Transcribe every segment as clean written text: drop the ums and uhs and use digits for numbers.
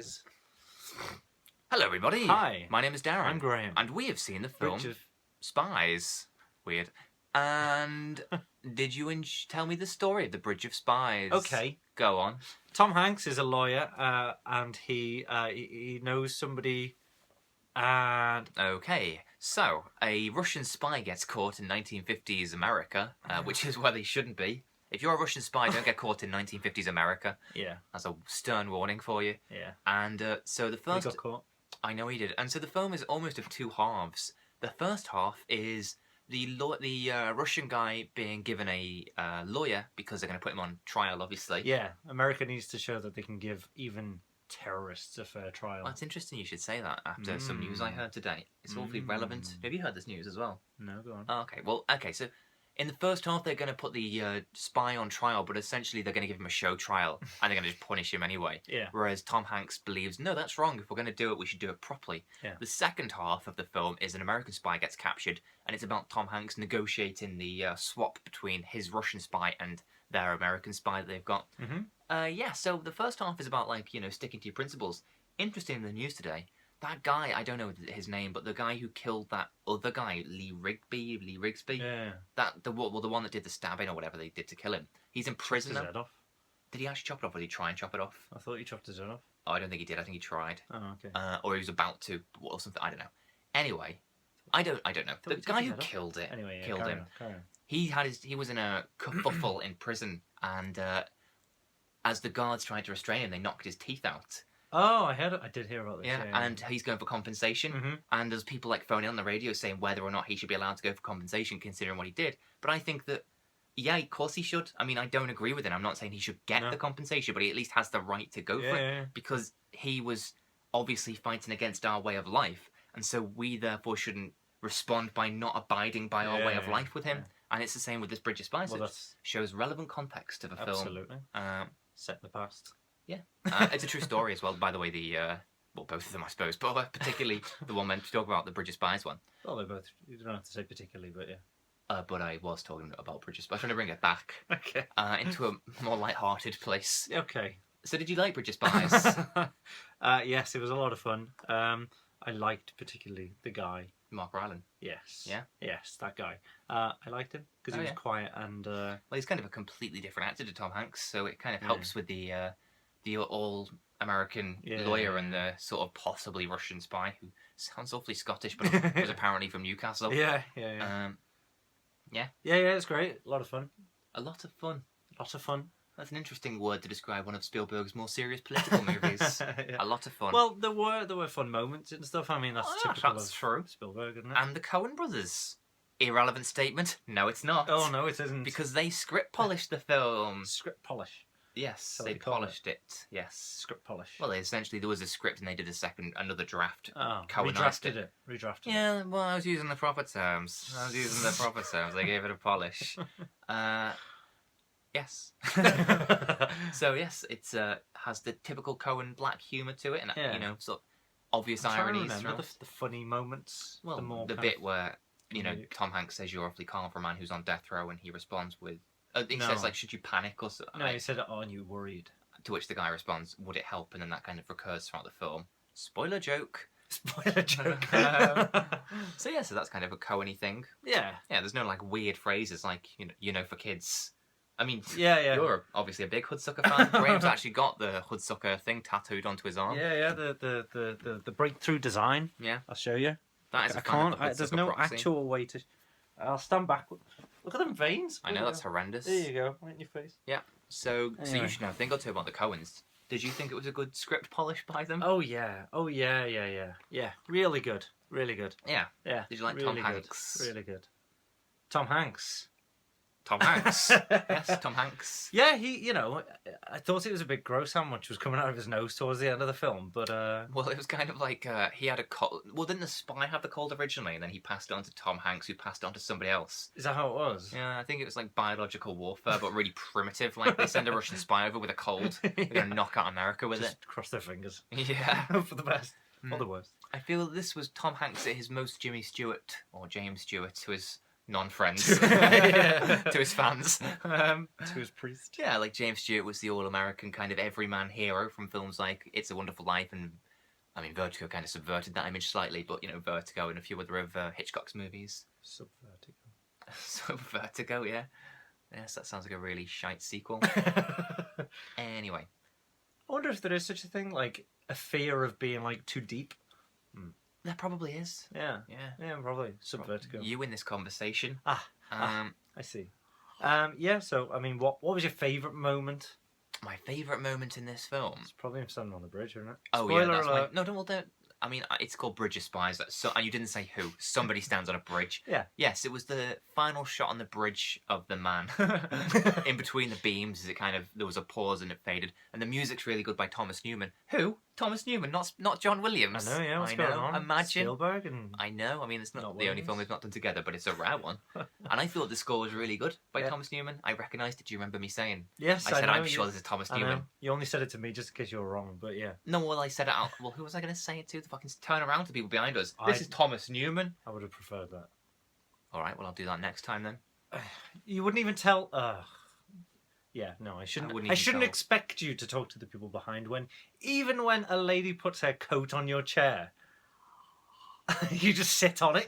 Spies. Hello, everybody. Hi. My name is Darren. I'm Graham. And we have seen the film Bridge of... Spies. Weird. And did you tell me the story of the Bridge of Spies? Okay. Go on. Tom Hanks is a lawyer, and he knows somebody, and... Okay. So, a Russian spy gets caught in 1950s America, which is where they shouldn't be. If you're a Russian spy, don't get caught in 1950s America. Yeah. That's a stern warning for you. Yeah. And so the first... He got caught. I know he did. And so the film is almost of two halves. The first half is the Russian guy being given a lawyer because they're going to put him on trial, obviously. Yeah. America needs to show that they can give even terrorists a fair trial. Well, it's interesting you should say that after some news I heard today. It's awfully relevant. Have you heard this news as well? No, go on. Oh, okay. Well, okay, so in the first half, they're going to put the spy on trial, but essentially they're going to give him a show trial, and they're going to just punish him anyway. Yeah. Whereas Tom Hanks believes, no, that's wrong. If we're going to do it, we should do it properly. Yeah. The second half of the film is an American spy gets captured, and it's about Tom Hanks negotiating the swap between his Russian spy and their American spy that they've got. Mm-hmm. So the first half is about, sticking to your principles. Interesting in the news today, that guy, I don't know his name, but the guy who killed that other guy, Lee Rigsby, Yeah. the one that did the stabbing or whatever they did to kill him, he's in prison His now. head off. Did he actually chop it off, or did he try and chop it off? I thought you chopped his head off. Oh, I don't think he did. I think he tried. Oh, okay. Or he was about to, or something. I don't know. Anyway, I don't know. The guy who killed it, Anyway, yeah, killed him. Carry on. He was in a kerfuffle in prison, and as the guards tried to restrain him, they knocked his teeth out. Oh, I did hear about this. Yeah, and he's going for compensation. Mm-hmm. And there's people phoning on the radio saying whether or not he should be allowed to go for compensation, considering what he did. But I think that, yeah, of course he should. I mean, I don't agree with it. I'm not saying he should get the compensation, but he at least has the right to go for it because he was obviously fighting against our way of life, and so we therefore shouldn't respond by not abiding by our way of life with him. Yeah. And it's the same with this Bridge of Spies. Well, it shows relevant context to the film. Absolutely. Set in the past. Yeah, it's a true story as well. By the way, both of them, I suppose, but particularly the one meant to talk about the Bridge of Spies one. Well, they both. You don't have to say particularly, but yeah. But I was talking about Bridge of Spies. I'm trying to bring it back Okay. Into a more light-hearted place. Okay. So, did you like Bridge of Spies? Yes, it was a lot of fun. I liked particularly the guy. Mark Rylance. Yes. Yeah? Yes, that guy. I liked him because he was quiet and... Well, he's kind of a completely different actor to Tom Hanks, so it kind of helps with the all-American lawyer and the sort of possibly Russian spy who sounds awfully Scottish, but was apparently from Newcastle. Yeah. Yeah, it's great. A lot of fun. A lot of fun. Lots of fun. That's an interesting word to describe one of Spielberg's more serious political movies. A lot of fun. Well, there were fun moments and stuff. I mean, that's typical of true. Spielberg, isn't it? And the Coen brothers. Irrelevant statement. No, it's not. Oh, no, it isn't. Because they script polished the film. Script polish. Yes, So they they call polished it. Yes. Script polish. Well, essentially, there was a script and they did another draft. Oh, Coenized redrafted it. Yeah, well, I was using the proper terms. They gave it a polish. Yes. So, yes, it's has the typical Coen black humour to it and, sort of obvious ironies. The funny moments. Well, the bit where, Tom Hanks says you're awfully calm for a man who's on death row and he responds with... he says, should you panic or something? No, he said, aren't you worried? To which the guy responds, would it help? And then that kind of recurs throughout the film. Spoiler joke. Spoiler joke. So that's kind of a Coen-y thing. Yeah. Yeah, there's no, weird phrases for kids. I mean, yeah. You're obviously a big Hoodsucker fan. Graham's actually got the Hoodsucker thing tattooed onto his arm. Yeah, the breakthrough design. Yeah. I'll show you. That is there's no proxy. Actual way to... I'll stand back. Look at them veins. I know, that's horrendous. There you go, right in your face. Yeah. So you should know a thing or two about the Coens. Did you think it was a good script polish by them? Oh yeah. Yeah, really good. Yeah. Yeah. Did you like really Tom Hanks? Really good. Tom Hanks. Yes, Tom Hanks. Yeah, I thought it was a bit gross how much was coming out of his nose towards the end of the film, but... Well, it was kind of like he had a cold... Well, didn't the spy have the cold originally, and then he passed it on to Tom Hanks, who passed it on to somebody else? Is that how it was? Yeah, I think it was like biological warfare, but really primitive. Like, they send a Russian spy over with a cold. They're going to knock out America with Just it. cross their fingers. Yeah. For the best. Or the worst. I feel this was Tom Hanks at his most James Stewart, who is non-friends Yeah. to his fans. To his priest. Yeah, like James Stewart was the all-American kind of everyman hero from films like It's a Wonderful Life, and I mean Vertigo kind of subverted that image slightly, but Vertigo and a few other of Hitchcock's movies. Subvertigo. Vertigo, yeah. Yes, that sounds like a really shite sequel. Anyway. I wonder if there is such a thing, like a fear of being like too deep. There probably is. Yeah, probably. Subvertigo. You in this conversation. I see. Yeah, so, I mean, what was your favourite moment? My favourite moment in this film? It's probably him standing on the bridge, isn't it? Oh, Spoiler yeah, that's alert. No, don't. I mean, it's called Bridge of Spies, and you didn't say who. Somebody stands on a bridge. Yeah. Yes, it was the final shot on the bridge of the man. In between the beams, there was a pause and it faded. And the music's really good by Thomas Newman. Who? Thomas Newman, not John Williams. I know, yeah, what's going on? Imagine. Spielberg and... I know, I mean, it's not the only Williams. film they've not done together, but it's a rare one. And I thought the score was really good by Thomas Newman. I recognised it. Do you remember me saying? Yes, I said, know, I'm sure this is Thomas Newman. Know. You only said it to me just in case you were wrong, but yeah. No, well, I said it out. Well, who was I going to say it to? The fucking turn around to people behind us. This is Thomas Newman. I would have preferred that. All right, well, I'll do that next time then. You wouldn't even tell... Yeah, no, I shouldn't expect you to talk to the people behind even when a lady puts her coat on your chair. You just sit on it.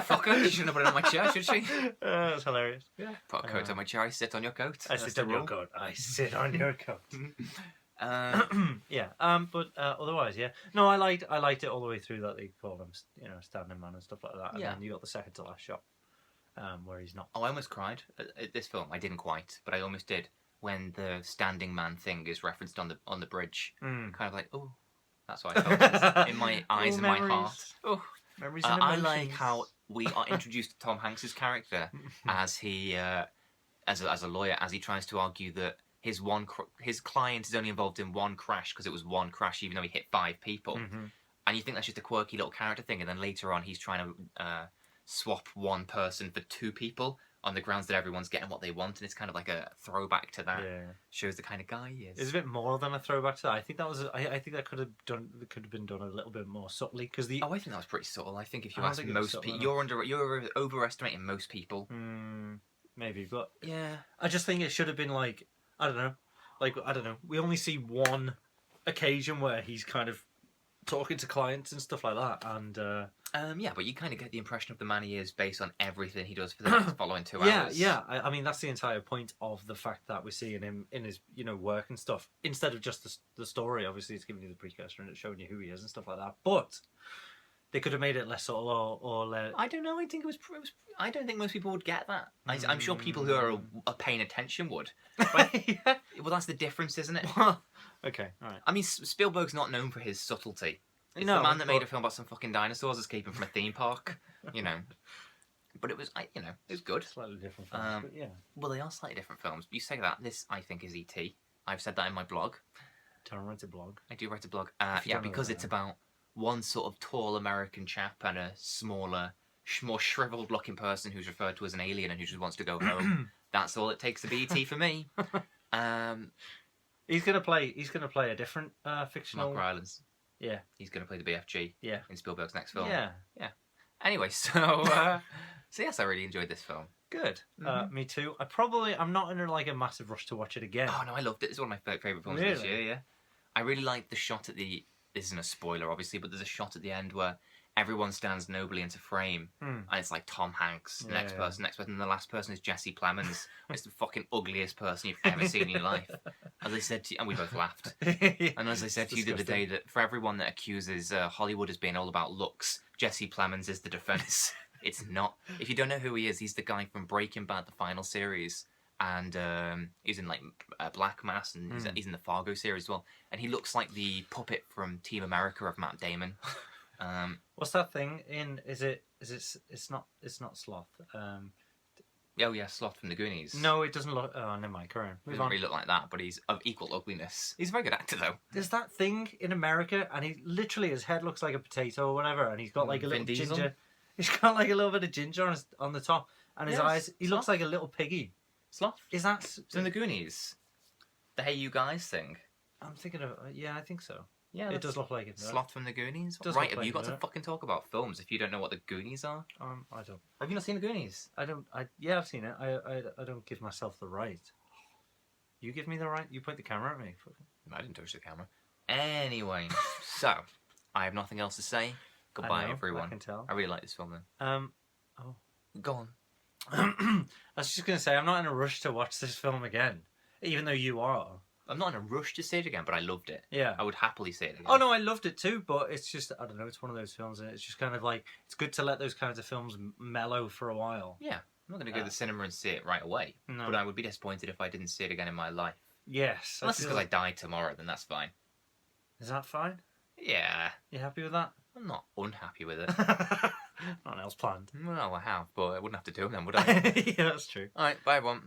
Fuck her, you shouldn't have put it on my chair, should she? That's hilarious. Yeah. Put a coat on my chair, I sit on your coat. I sit on your coat. I sit on your coat. Yeah, but otherwise, yeah. No, I liked it all the way through that they call him, standing man and stuff like that. And then you got the second to last shot, where he's not. Oh, I almost cried at this film. I didn't quite, but I almost did when the standing man thing is referenced on the bridge. Kind of like, oh, that's what I felt in my eyes and my heart. Oh, memories and emotions. I like how we are introduced to Tom Hanks's character as he, as a lawyer, as he tries to argue that his client is only involved in one crash because it was one crash, even though he hit 5 people. And you think that's just a quirky little character thing, and then later on he's trying to swap one person for 2 people on the grounds that everyone's getting what they want, and it's kind of like a throwback to that. Yeah. Shows the kind of guy he is. It's a bit more than a throwback to that. I think that was. I think that could have been done a little bit more subtly because the. Oh, I think that was pretty subtle. I think if you ask most people, you're overestimating most people. Maybe, but yeah, I just think it should have been like I don't know. We only see one occasion where he's kind of talking to clients and stuff like that, and yeah, but you kind of get the impression of the man he is based on everything he does for the next following 2 hours. Yeah. I mean, that's the entire point of the fact that we're seeing him in his work and stuff instead of just the story. Obviously, it's giving you the precursor and it's showing you who he is and stuff like that. But they could have made it less subtle or I don't know. I think it was. I don't think most people would get that. I'm sure people who are paying attention would. But, yeah. Well, that's the difference, isn't it? Okay, all right. I mean, Spielberg's not known for his subtlety. It's the man that made a film about some fucking dinosaurs escaping from a theme park, But it was, it was good. Slightly different films, but yeah. Well, they are slightly different films. You say that. This, I think, is E.T. I've said that in my blog. Don't write a blog. I do write a blog. Yeah, because it's about one sort of tall American chap and a smaller, more shriveled-looking person who's referred to as an alien and who just wants to go home. That's all it takes to be E.T. for me. He's gonna play a different fictional. Mark Rylance. Yeah. He's gonna play the BFG. Yeah. In Spielberg's next film. Yeah. Anyway, so yes, I really enjoyed this film. Good. Me too. I'm not in a massive rush to watch it again. Oh no, I loved it. It's one of my favourite films this year. Yeah. I really liked the shot at the. This isn't a spoiler, obviously, but there's a shot at the end where everyone stands nobly into frame, and it's like Tom Hanks, next person, and the last person is Jesse Plemons. It's the fucking ugliest person you've ever seen in your life. As I said to you, and we both laughed. And as I said to you the other day, that for everyone that accuses Hollywood as being all about looks, Jesse Plemons is the defense. It's not. If you don't know who he is, he's the guy from Breaking Bad, the final series. And he's in Black Mass, and he's in the Fargo series as well. And he looks like the puppet from Team America of Matt Damon. What's that thing in? It's not Sloth. Oh yeah, Sloth from the Goonies. No, it doesn't look. Oh, never mind. Correct. He doesn't really look like that, but he's of equal ugliness. He's a very good actor though. There's that thing in America, and he literally his head looks like a potato or whatever, and he's got like a little ginger. He's got like a little bit of ginger on the top, and his eyes. He looks like a little piggy. Sloth? Is that from the Goonies? The Hey You Guys thing? I'm thinking of... yeah, I think so. Yeah, it does look like it. Sloth from the Goonies. Does Right, look have you like got it, to fucking talk about films if you don't know what the Goonies are? I don't. Have you not seen the Goonies? I don't. Yeah, I've seen it. I don't give myself the right. You give me the right. You point the camera at me. I didn't touch the camera. Anyway, so I have nothing else to say. Goodbye, everyone. I can tell. I really like this film then. Go on. I was just gonna say I'm not in a rush to watch this film again, even though you are. I'm not in a rush to see it again, but I loved it. Yeah. I would happily see it again. Oh no, I loved it too, but it's just I don't know. It's one of those films, and it's just kind of like it's good to let those kinds of films mellow for a while. Yeah, I'm not going to go to the cinema and see it right away. No. But I would be disappointed if I didn't see it again in my life. Yes. Unless it's because I die tomorrow, then that's fine. Is that fine? Yeah. You happy with that? I'm not unhappy with it. Nothing else planned. Well, I have, but I wouldn't have to do them then, would I? Yeah, that's true. Alright, bye everyone.